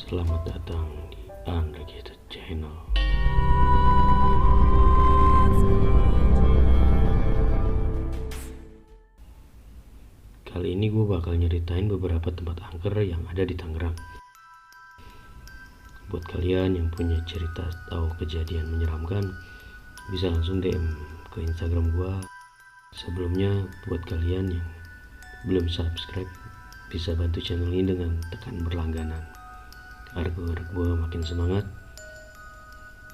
Selamat datang di Unregited Channel. Kali ini gue bakal nyeritain beberapa tempat angker yang ada di Tangerang. Buat kalian yang punya cerita atau kejadian menyeramkan, bisa langsung DM ke Instagram gue. Sebelumnya, buat kalian yang belum subscribe, bisa bantu channel ini dengan tekan berlangganan agar gue makin semangat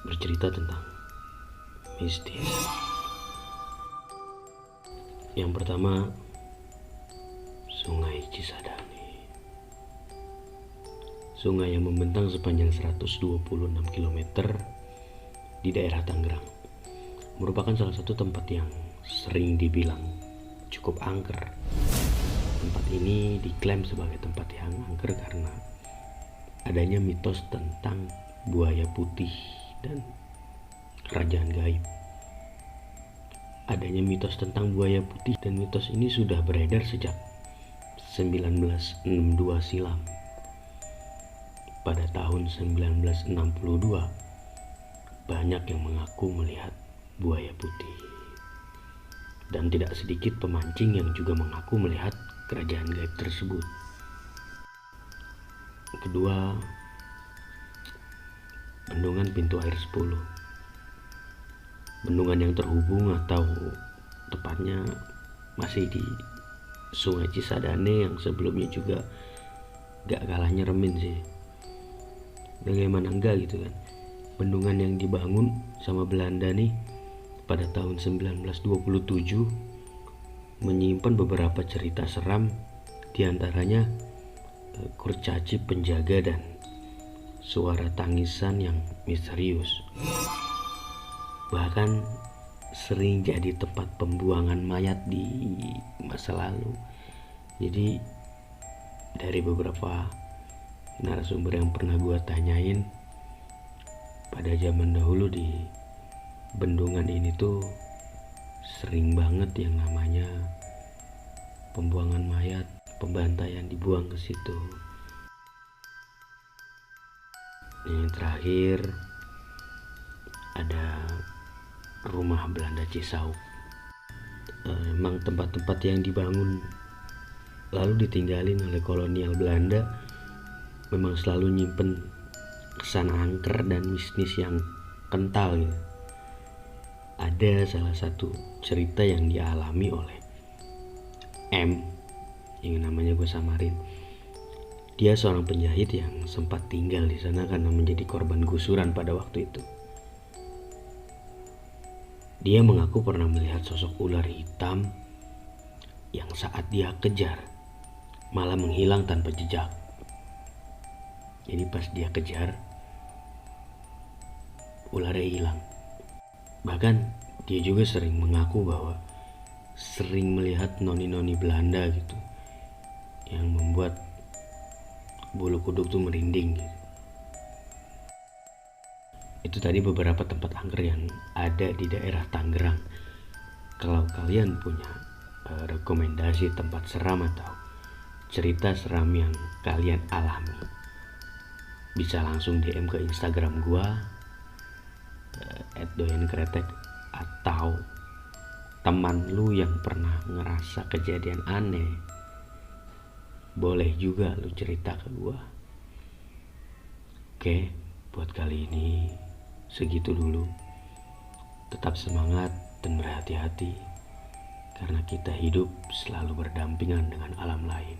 bercerita tentang mistis. Yang pertama, Sungai Cisadane. Sungai yang membentang sepanjang 126 km di daerah Tangerang merupakan salah satu tempat yang sering dibilang cukup angker. Tempat ini diklaim sebagai tempat yang angker karena adanya mitos tentang buaya putih dan kerajaan gaib. Adanya mitos tentang buaya putih dan mitos ini sudah beredar sejak 1962 silam. Pada tahun 1962, banyak yang mengaku melihat buaya putih. Dan tidak sedikit pemancing yang juga mengaku melihat kerajaan gaib tersebut. Kedua, Bendungan Pintu Air 10. Bendungan yang terhubung atau tepatnya masih di Sungai Cisadane yang sebelumnya juga gak kalah nyeremin sih. Bagaimana enggak gitu kan. Bendungan yang dibangun sama Belanda nih pada tahun 1927 menyimpan beberapa cerita seram, diantaranya kurcaci penjaga dan suara tangisan yang misterius. Bahkan sering jadi tempat pembuangan mayat di masa lalu. Jadi dari beberapa narasumber yang pernah gue tanyain, pada zaman dahulu di bendungan ini tuh sering banget yang namanya pembuangan mayat, pembantaian dibuang ke situ. Yang terakhir ada rumah Belanda Cisauk. Emang tempat-tempat yang dibangun lalu ditinggalin oleh kolonial Belanda memang selalu nyimpen kesan angker dan mistis yang kental gitu. Ada salah satu cerita yang dialami oleh M, yang namanya gue samarin. Dia seorang penjahit yang sempat tinggal di sana karena menjadi korban gusuran pada waktu itu. Dia mengaku pernah melihat sosok ular hitam yang saat dia kejar malah menghilang tanpa jejak. Jadi pas dia kejar, ularnya hilang. Bahkan dia juga sering mengaku bahwa sering melihat noni-noni Belanda gitu, yang membuat bulu kuduk tuh merinding gitu. Itu tadi beberapa tempat angker yang ada di daerah Tangerang. Kalau kalian punya rekomendasi tempat seram atau cerita seram yang kalian alami, bisa langsung DM ke Instagram gua @doyankretek, atau teman lu yang pernah ngerasa kejadian aneh, boleh juga lu cerita ke gua. Oke, buat kali ini segitu dulu. Tetap semangat dan berhati-hati, karena kita hidup selalu berdampingan dengan alam lain.